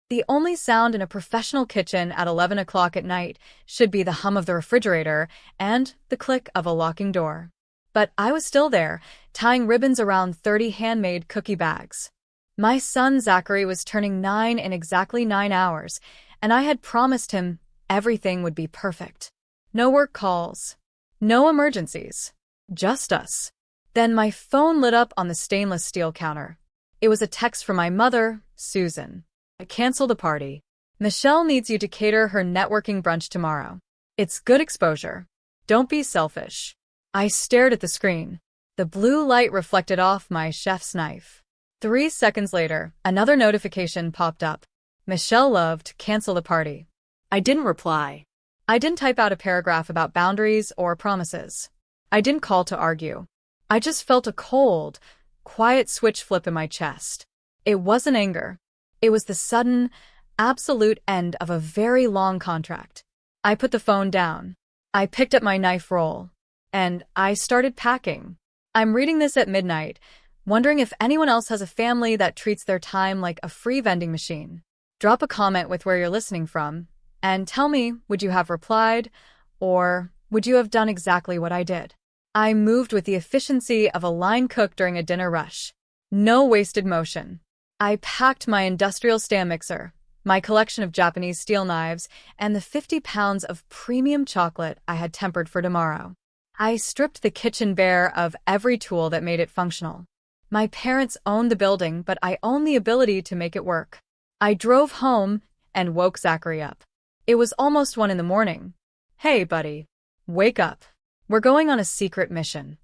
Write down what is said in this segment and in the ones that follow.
The only sound in a professional kitchen at 11 o'clock at night should be the hum of the refrigerator and the click of a locking door. But I was still there, tying ribbons around 30 handmade cookie bags. My son Zachary was turning 9 in exactly 9 hours, and I had promised him everything would be perfect. No work calls, no emergencies, just us. Then my phone lit up on the stainless steel counter. It was a text from my mother, Susan. I canceled the party. Michelle needs you to cater her networking brunch tomorrow. It's good exposure. Don't be selfish. I stared at the screen. The blue light reflected off my chef's knife. 3 seconds later, another notification popped up. Michelle loved, cancel the party. I didn't reply. I didn't type out a paragraph about boundaries or promises. I didn't call to argue. I just felt a cold, quiet switch flip in my chest. It wasn't anger. It was the sudden, absolute end of a very long contract. I put the phone down. I picked up my knife roll. And I started packing. I'm reading this at midnight, wondering if anyone else has a family that treats their time like a free vending machine. Drop a comment with where you're listening from, and tell me, would you have replied, or would you have done exactly what I did? I moved with the efficiency of a line cook during a dinner rush. No wasted motion. I packed my industrial stand mixer, my collection of Japanese steel knives, and the 50 pounds of premium chocolate I had tempered for tomorrow. I stripped the kitchen bare of every tool that made it functional. My parents owned the building, but I owned the ability to make it work. I drove home and woke Zachary up. It was almost 1 in the morning. Hey, buddy. Wake up. We're going on a secret mission.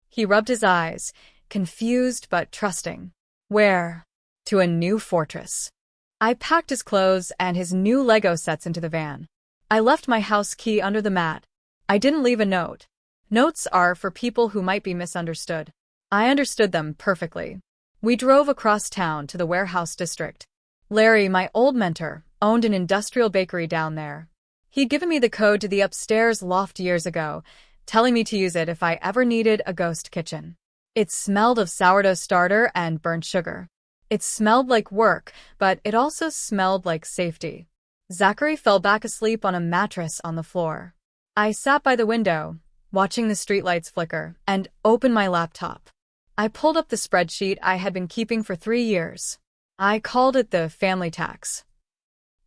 He rubbed his eyes, confused but trusting. Where? To a new fortress. I packed his clothes and his new Lego sets into the van. I left my house key under the mat. I didn't leave a note. Notes are for people who might be misunderstood. I understood them perfectly. We drove across town to the warehouse district. Larry, my old mentor, owned an industrial bakery down there. He'd given me the code to the upstairs loft years ago, telling me to use it if I ever needed a ghost kitchen. It smelled of sourdough starter and burnt sugar. It smelled like work, but it also smelled like safety. Zachary fell back asleep on a mattress on the floor. I sat by the window, watching the streetlights flicker, and opened my laptop. I pulled up the spreadsheet I had been keeping for 3 years. I called it the family tax.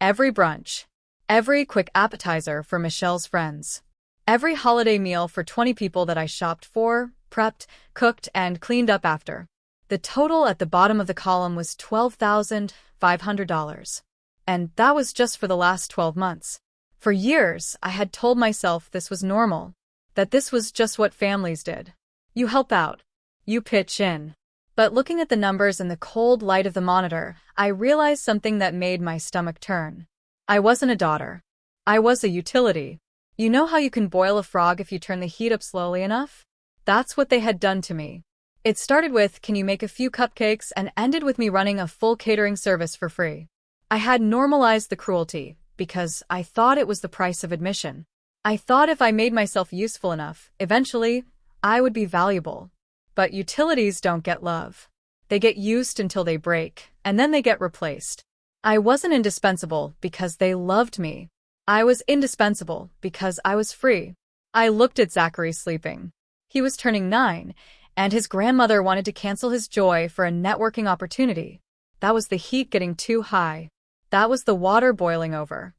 Every brunch, every quick appetizer for Michelle's friends, every holiday meal for 20 people that I shopped for, prepped, cooked, and cleaned up after. The total at the bottom of the column was $12,500. And that was just for the last 12 months. For years, I had told myself this was normal, that this was just what families did. You help out. You pitch in. But looking at the numbers in the cold light of the monitor, I realized something that made my stomach turn. I wasn't a daughter. I was a utility. You know how you can boil a frog if you turn the heat up slowly enough? That's what they had done to me. It started with, can you make a few cupcakes, and ended with me running a full catering service for free. I had normalized the cruelty, because I thought it was the price of admission. I thought if I made myself useful enough, eventually, I would be valuable. But utilities don't get love. They get used until they break, and then they get replaced. I wasn't indispensable because they loved me. I was indispensable because I was free. I looked at Zachary sleeping. He was turning 9, and his grandmother wanted to cancel his joy for a networking opportunity. That was the heat getting too high. That was the water boiling over.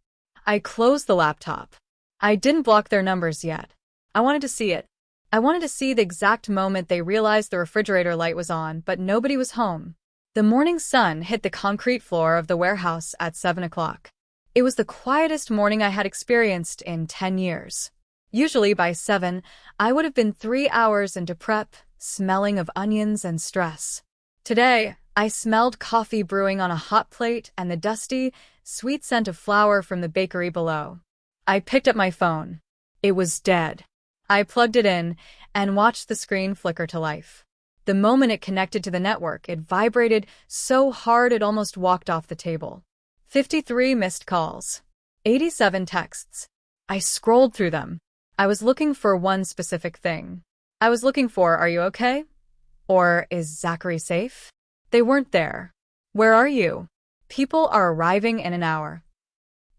I closed the laptop. I didn't block their numbers yet. I wanted to see it. I wanted to see the exact moment they realized the refrigerator light was on, but nobody was home. The morning sun hit the concrete floor of the warehouse at 7 o'clock. It was the quietest morning I had experienced in 10 years. Usually by 7, I would have been 3 hours into prep, smelling of onions and stress. Today, I smelled coffee brewing on a hot plate and the dusty, sweet scent of flour from the bakery below. I picked up my phone. It was dead. I plugged it in and watched the screen flicker to life. The moment it connected to the network, it vibrated so hard it almost walked off the table. 53 missed calls. 87 texts. I scrolled through them. I was looking for one specific thing. I was looking for, are you okay? Or, is Zachary safe? They weren't there. Where are you? People are arriving in an hour.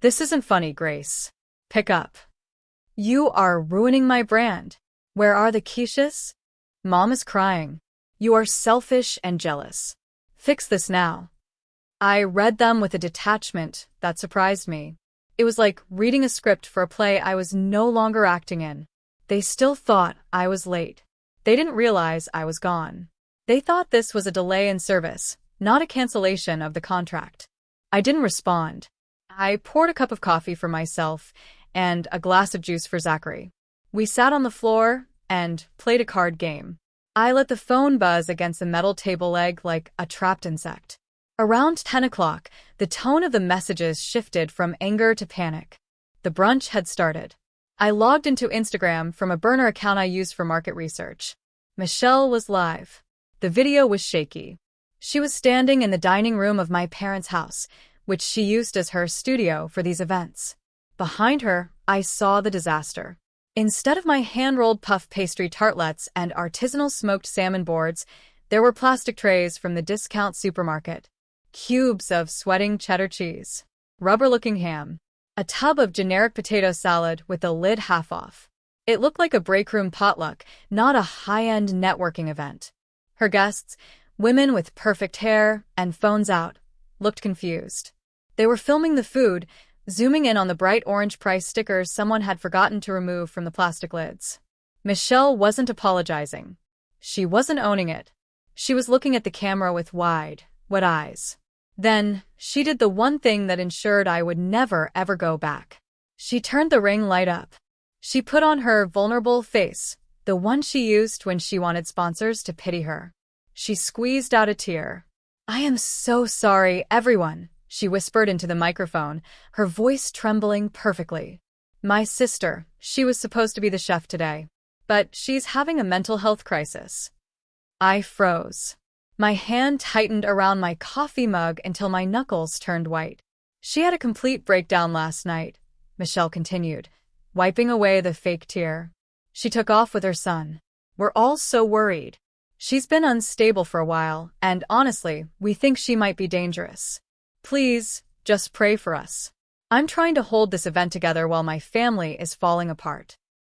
This isn't funny, Grace. Pick up. You are ruining my brand. Where are the quiches? Mom is crying. You are selfish and jealous. Fix this now. I read them with a detachment that surprised me. It was like reading a script for a play I was no longer acting in. They still thought I was late. They didn't realize I was gone. They thought this was a delay in service, not a cancellation of the contract. I didn't respond. I poured a cup of coffee for myself and a glass of juice for Zachary. We sat on the floor and played a card game. I let the phone buzz against the metal table leg like a trapped insect. Around 10 o'clock, the tone of the messages shifted from anger to panic. The brunch had started. I logged into Instagram from a burner account I used for market research. Michelle was live. The video was shaky. She was standing in the dining room of my parents' house, which she used as her studio for these events. Behind her, I saw the disaster. Instead of my hand-rolled puff pastry tartlets and artisanal smoked salmon boards, there were plastic trays from the discount supermarket. Cubes of sweating cheddar cheese. Rubber-looking ham. A tub of generic potato salad with the lid half off. It looked like a break-room potluck, not a high-end networking event. Her guests, women with perfect hair and phones out, looked confused. They were filming the food, zooming in on the bright orange price stickers someone had forgotten to remove from the plastic lids. Michelle wasn't apologizing. She wasn't owning it. She was looking at the camera with wide, wet eyes. Then, she did the one thing that ensured I would never ever go back. She turned the ring light up. She put on her vulnerable face, the one she used when she wanted sponsors to pity her. She squeezed out a tear. I am so sorry, everyone, she whispered into the microphone, her voice trembling perfectly. My sister, she was supposed to be the chef today, but she's having a mental health crisis. I froze. My hand tightened around my coffee mug until my knuckles turned white. She had a complete breakdown last night, Michelle continued, wiping away the fake tear. She took off with her son. We're all so worried. She's been unstable for a while, and honestly, we think she might be dangerous. Please, just pray for us. I'm trying to hold this event together while my family is falling apart.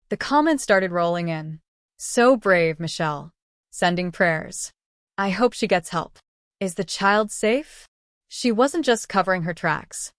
The comments started rolling in. So brave, Michelle. Sending prayers. I hope she gets help. Is the child safe? She wasn't just covering her tracks.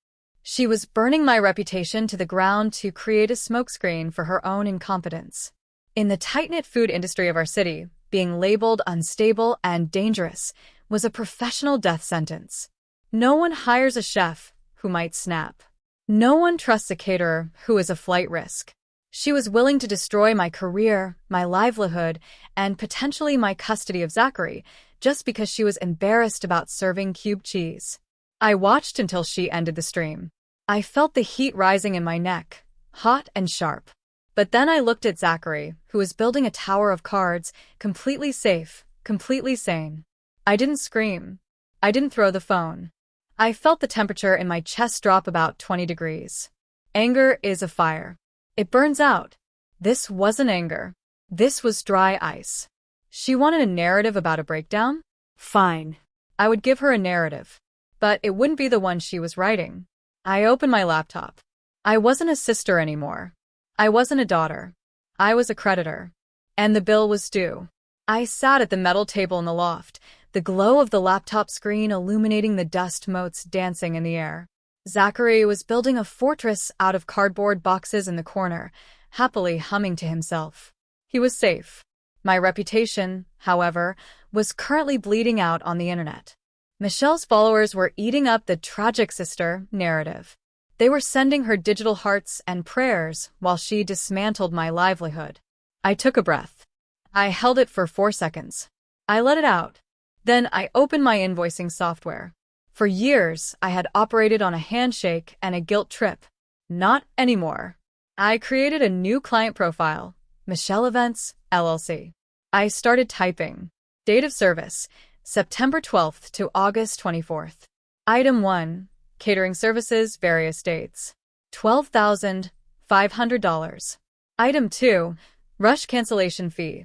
She was burning my reputation to the ground to create a smokescreen for her own incompetence. In the tight-knit food industry of our city, being labeled unstable and dangerous was a professional death sentence. No one hires a chef who might snap. No one trusts a caterer who is a flight risk. She was willing to destroy my career, my livelihood, and potentially my custody of Zachary, just because she was embarrassed about serving cube cheese. I watched until she ended the stream. I felt the heat rising in my neck, hot and sharp. But then I looked at Zachary, who was building a tower of cards, completely safe, completely sane. I didn't scream. I didn't throw the phone. I felt the temperature in my chest drop about 20 degrees. Anger is a fire. It burns out. This wasn't anger. This was dry ice. She wanted a narrative about a breakdown? Fine. I would give her a narrative. But it wouldn't be the one she was writing. I opened my laptop. I wasn't a sister anymore. I wasn't a daughter. I was a creditor. And the bill was due. I sat at the metal table in the loft, the glow of the laptop screen illuminating the dust motes dancing in the air. Zachary was building a fortress out of cardboard boxes in the corner, happily humming to himself. He was safe. My reputation, however, was currently bleeding out on the internet. Michelle's followers were eating up the tragic sister narrative. They were sending her digital hearts and prayers while she dismantled my livelihood. I took a breath. I held it for 4 seconds. I let it out. Then I opened my invoicing software. For years, I had operated on a handshake and a guilt trip. Not anymore. I created a new client profile, Michelle Events, LLC. I started typing. Date of service, September 12th to August 24th. Item 1, catering services, various dates. $12,500. Item 2, rush cancellation fee.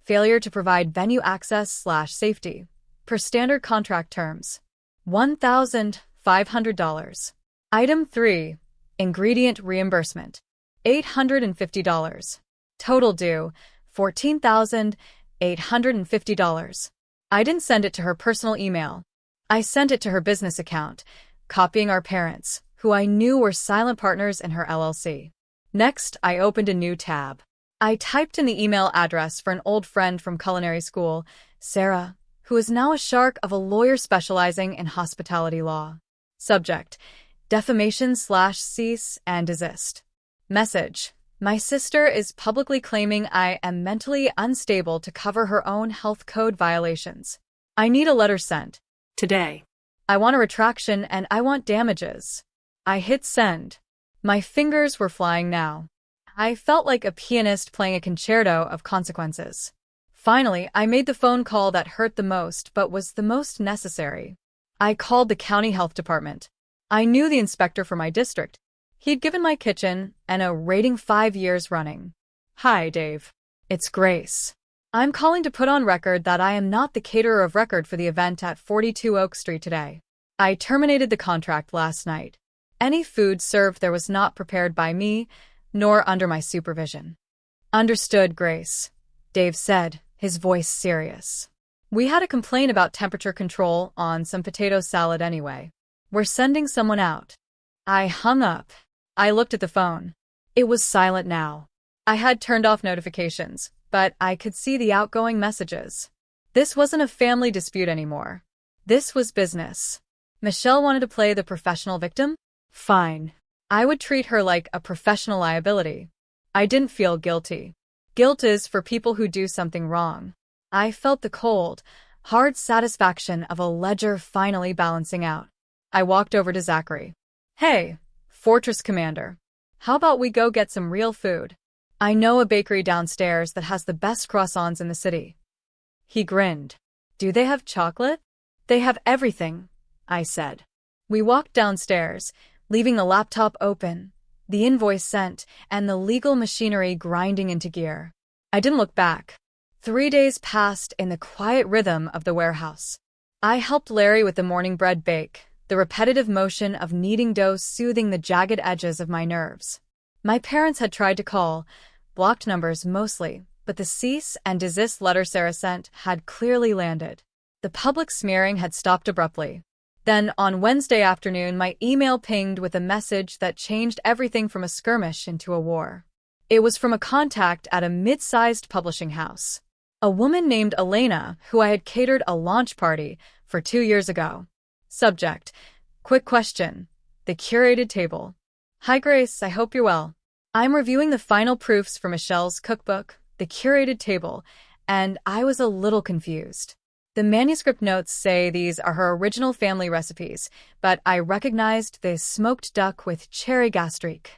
Failure to provide venue access/safety. Per standard contract terms. $1,500. $500. Item 3. Ingredient reimbursement. $850. Total due, $14,850. I didn't send it to her personal email. I sent it to her business account, copying our parents, who I knew were silent partners in her LLC. Next, I opened a new tab. I typed in the email address for an old friend from culinary school, Sarah, who is now a shark of a lawyer specializing in hospitality law. Subject: defamation/cease and desist. Message: my sister is publicly claiming I am mentally unstable to cover her own health code violations. I need a letter sent today. I want a retraction and I want damages. I hit send. My fingers were flying now. I felt like a pianist playing a concerto of consequences. Finally, I made the phone call that hurt the most but was the most necessary. I called the county health department. I knew the inspector for my district. He'd given my kitchen a rating 5 years running. Hi, Dave. It's Grace. I'm calling to put on record that I am not the caterer of record for the event at 42 Oak Street today. I terminated the contract last night. Any food served there was not prepared by me, nor under my supervision. Understood, Grace, Dave said, his voice serious. We had a complaint about temperature control on some potato salad anyway. We're sending someone out. I hung up. I looked at the phone. It was silent now. I had turned off notifications, but I could see the outgoing messages. This wasn't a family dispute anymore. This was business. Michelle wanted to play the professional victim? Fine. I would treat her like a professional liability. I didn't feel guilty. Guilt is for people who do something wrong. I felt the cold, hard satisfaction of a ledger finally balancing out. I walked over to Zachary. Hey, Fortress Commander. How about we go get some real food? I know a bakery downstairs that has the best croissants in the city. He grinned. Do they have chocolate? They have everything, I said. We walked downstairs, leaving the laptop open, the invoice sent, and the legal machinery grinding into gear. I didn't look back. 3 days passed in the quiet rhythm of the warehouse. I helped Larry with the morning bread bake, the repetitive motion of kneading dough soothing the jagged edges of my nerves. My parents had tried to call, blocked numbers mostly, but the cease and desist letter Sarah sent had clearly landed. The public smearing had stopped abruptly. Then, on Wednesday afternoon, my email pinged with a message that changed everything from a skirmish into a war. It was from a contact at a mid-sized publishing house. A woman named Elena, who I had catered a launch party for 2 years ago. Subject: quick question. The curated table. Hi Grace, I hope you're well. I'm reviewing the final proofs for Michelle's cookbook, The Curated Table, and I was a little confused. The manuscript notes say these are her original family recipes, but I recognized the smoked duck with cherry gastrique.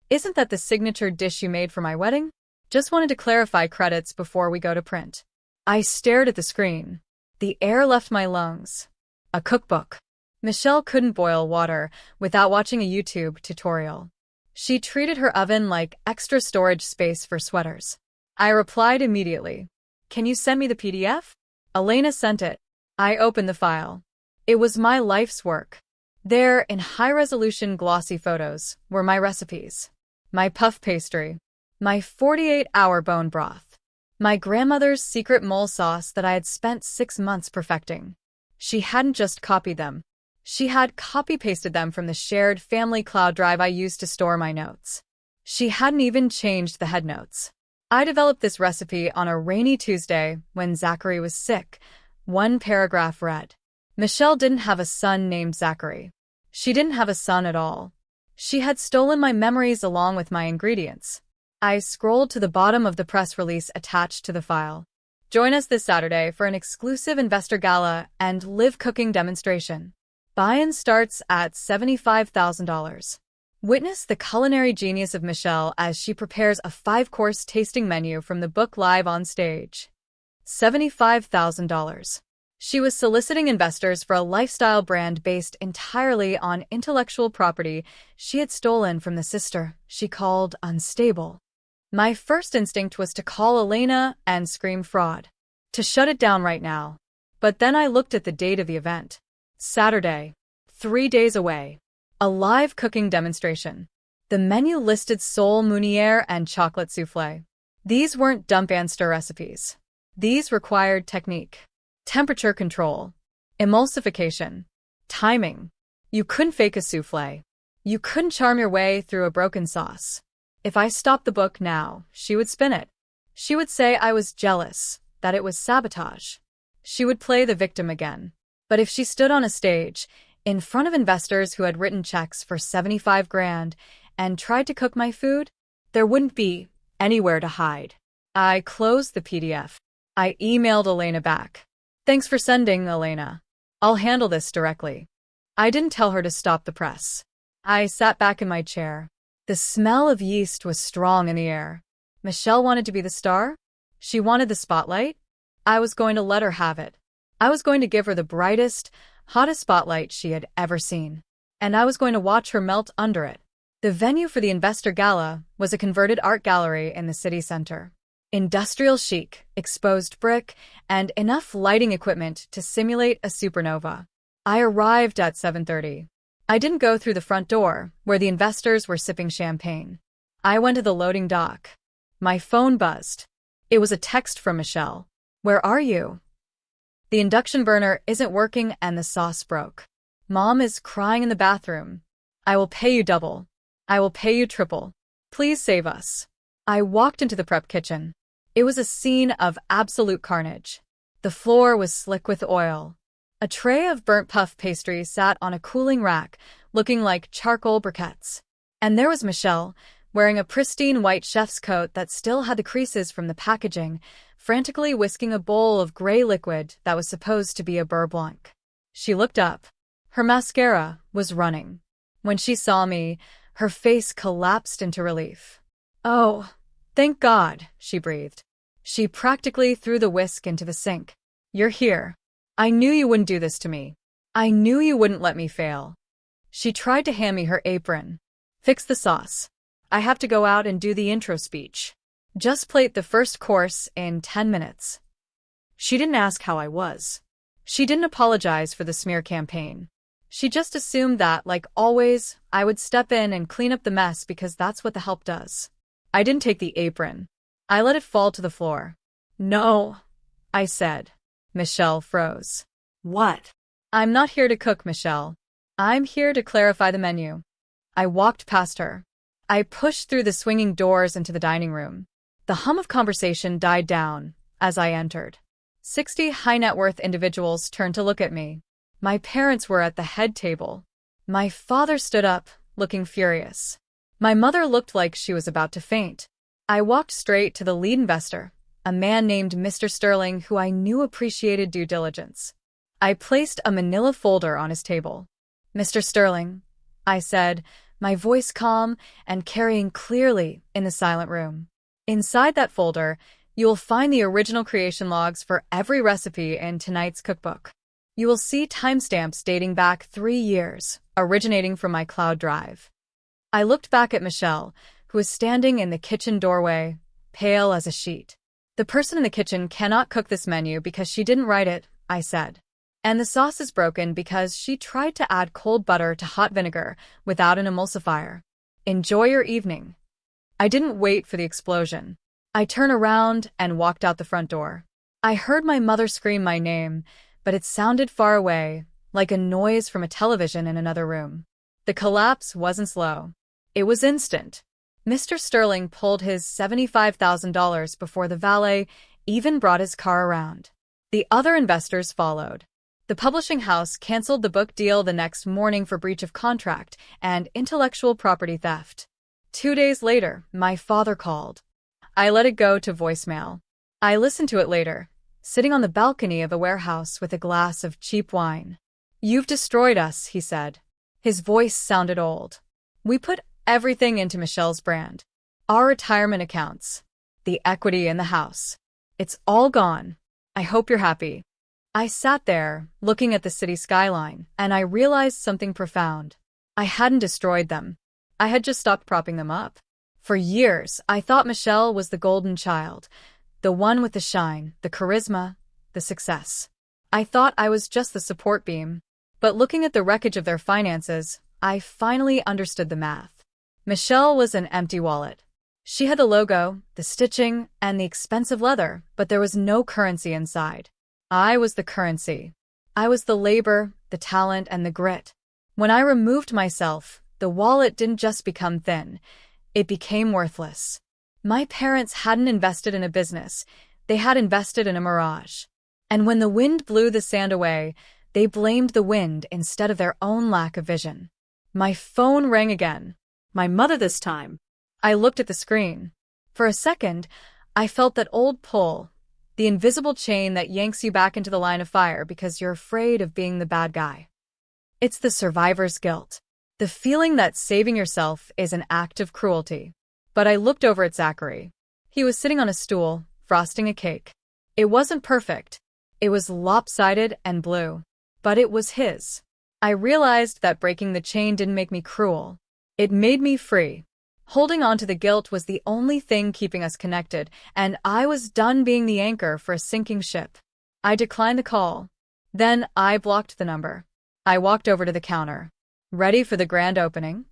Isn't that the signature dish you made for my wedding? Just wanted to clarify credits before we go to print. I stared at the screen. The air left my lungs. A cookbook. Michelle couldn't boil water without watching a YouTube tutorial. She treated her oven like extra storage space for sweaters. I replied immediately. Can you send me the PDF? Elena sent it. I opened the file. It was my life's work. There, in high-resolution glossy photos, were my recipes. My puff pastry. My 48-hour bone broth. My grandmother's secret mole sauce that I had spent 6 months perfecting. She hadn't just copied them. She had copy-pasted them from the shared family cloud drive I used to store my notes. She hadn't even changed the headnotes. I developed this recipe on a rainy Tuesday when Zachary was sick. One paragraph read, Michelle didn't have a son named Zachary. She didn't have a son at all. She had stolen my memories along with my ingredients. I scrolled to the bottom of the press release attached to the file. Join us this Saturday for an exclusive investor gala and live cooking demonstration. Buy-in starts at $75,000. Witness the culinary genius of Michelle as she prepares a 5-course tasting menu from the book live on stage. $75,000. She was soliciting investors for a lifestyle brand based entirely on intellectual property she had stolen from the sister she called unstable. My first instinct was to call Elena and scream fraud. To shut it down right now. But then I looked at the date of the event. Saturday, 3 days away. A live cooking demonstration. The menu listed sole meunière and chocolate soufflé. These weren't dump and stir recipes. These required technique, temperature control, emulsification, timing. You couldn't fake a soufflé. You couldn't charm your way through a broken sauce. If I stopped the book now, she would spin it. She would say I was jealous, that it was sabotage. She would play the victim again. But if she stood on a stage, in front of investors who had written checks for 75 grand and tried to cook my food, there wouldn't be anywhere to hide. I closed the PDF. I emailed Elena back. Thanks for sending, Elena. I'll handle this directly. I didn't tell her to stop the press. I sat back in my chair. The smell of yeast was strong in the air. Michelle wanted to be the star? She wanted the spotlight? I was going to let her have it. I was going to give her the brightest, hottest spotlight she had ever seen. And I was going to watch her melt under it. The venue for the Investor Gala was a converted art gallery in the city center. Industrial chic, exposed brick, and enough lighting equipment to simulate a supernova. I arrived at 7:30. I didn't go through the front door, where the investors were sipping champagne. I went to the loading dock. My phone buzzed. It was a text from Michelle. Where are you? The induction burner isn't working and the sauce broke. Mom is crying in the bathroom. I will pay you double. I will pay you triple. Please save us. I walked into the prep kitchen. It was a scene of absolute carnage. The floor was slick with oil. A tray of burnt puff pastry sat on a cooling rack, looking like charcoal briquettes. And there was Michelle, wearing a pristine white chef's coat that still had the creases from the packaging, frantically whisking a bowl of gray liquid that was supposed to be a beurre blanc. She looked up. Her mascara was running. When she saw me, her face collapsed into relief. Oh, thank God, she breathed. She practically threw the whisk into the sink. You're here. I knew you wouldn't do this to me. I knew you wouldn't let me fail. She tried to hand me her apron. Fix the sauce. I have to go out and do the intro speech. Just plate the first course in 10 minutes. She didn't ask how I was. She didn't apologize for the smear campaign. She just assumed that, like always, I would step in and clean up the mess because that's what the help does. I didn't take the apron. I let it fall to the floor. No, I said. Michelle froze. What? I'm not here to cook, Michelle. I'm here to clarify the menu. I walked past her. I pushed through the swinging doors into the dining room. The hum of conversation died down as I entered. 60 high-net-worth individuals turned to look at me. My parents were at the head table. My father stood up, looking furious. My mother looked like she was about to faint. I walked straight to the lead investor, a man named Mr. Sterling who I knew appreciated due diligence. I placed a manila folder on his table. Mr. Sterling, I said, my voice calm and carrying clearly in the silent room. Inside that folder, you will find the original creation logs for every recipe in tonight's cookbook. You will see timestamps dating back 3 years, originating from my cloud drive. I looked back at Michelle, who was standing in the kitchen doorway, pale as a sheet. The person in the kitchen cannot cook this menu because she didn't write it, I said. And the sauce is broken because she tried to add cold butter to hot vinegar without an emulsifier. Enjoy your evening. I didn't wait for the explosion. I turned around and walked out the front door. I heard my mother scream my name, but it sounded far away, like a noise from a television in another room. The collapse wasn't slow. It was instant. Mr. Sterling pulled his $75,000 before the valet even brought his car around. The other investors followed. The publishing house canceled the book deal the next morning for breach of contract and intellectual property theft. 2 days later, my father called. I let it go to voicemail. I listened to it later, sitting on the balcony of a warehouse with a glass of cheap wine. You've destroyed us, he said. His voice sounded old. We put everything into Michelle's brand. Our retirement accounts. The equity in the house. It's all gone. I hope you're happy. I sat there, looking at the city skyline, and I realized something profound. I hadn't destroyed them. I had just stopped propping them up. For years, I thought Michelle was the golden child, the one with the shine, the charisma, the success. I thought I was just the support beam. But looking at the wreckage of their finances, I finally understood the math. Michelle was an empty wallet. She had the logo, the stitching, and the expensive leather, but there was no currency inside. I was the currency. I was the labor, the talent, and the grit. When I removed myself, the wallet didn't just become thin. It became worthless. My parents hadn't invested in a business. They had invested in a mirage. And when the wind blew the sand away, they blamed the wind instead of their own lack of vision. My phone rang again. My mother this time. I looked at the screen. For a second, I felt that old pull, the invisible chain that yanks you back into the line of fire because you're afraid of being the bad guy. It's the survivor's guilt. The feeling that saving yourself is an act of cruelty. But I looked over at Zachary. He was sitting on a stool, frosting a cake. It wasn't perfect. It was lopsided and blue. But it was his. I realized that breaking the chain didn't make me cruel. It made me free. Holding on to the guilt was the only thing keeping us connected, and I was done being the anchor for a sinking ship. I declined the call. Then I blocked the number. I walked over to the counter. "Ready for the grand opening?"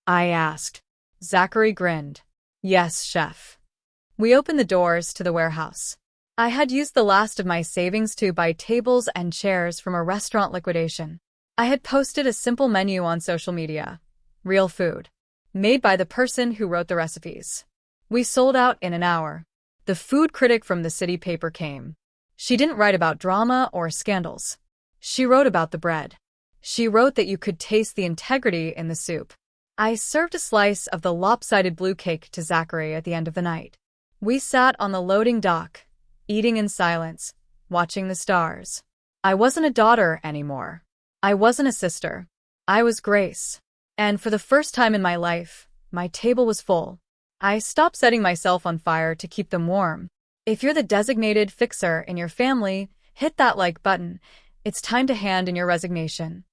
I asked. Zachary grinned. "Yes, chef." We opened the doors to the warehouse. I had used the last of my savings to buy tables and chairs from a restaurant liquidation. I had posted a simple menu on social media. Real food. Made by the person who wrote the recipes. We sold out in an hour. The food critic from the city paper came. She didn't write about drama or scandals. She wrote about the bread. She wrote that you could taste the integrity in the soup. I served a slice of the lopsided blue cake to Zachary at the end of the night. We sat on the loading dock, eating in silence, watching the stars. I wasn't a daughter anymore. I wasn't a sister. I was Grace. And for the first time in my life, my table was full. I stopped setting myself on fire to keep them warm. If you're the designated fixer in your family, hit that like button. It's time to hand in your resignation.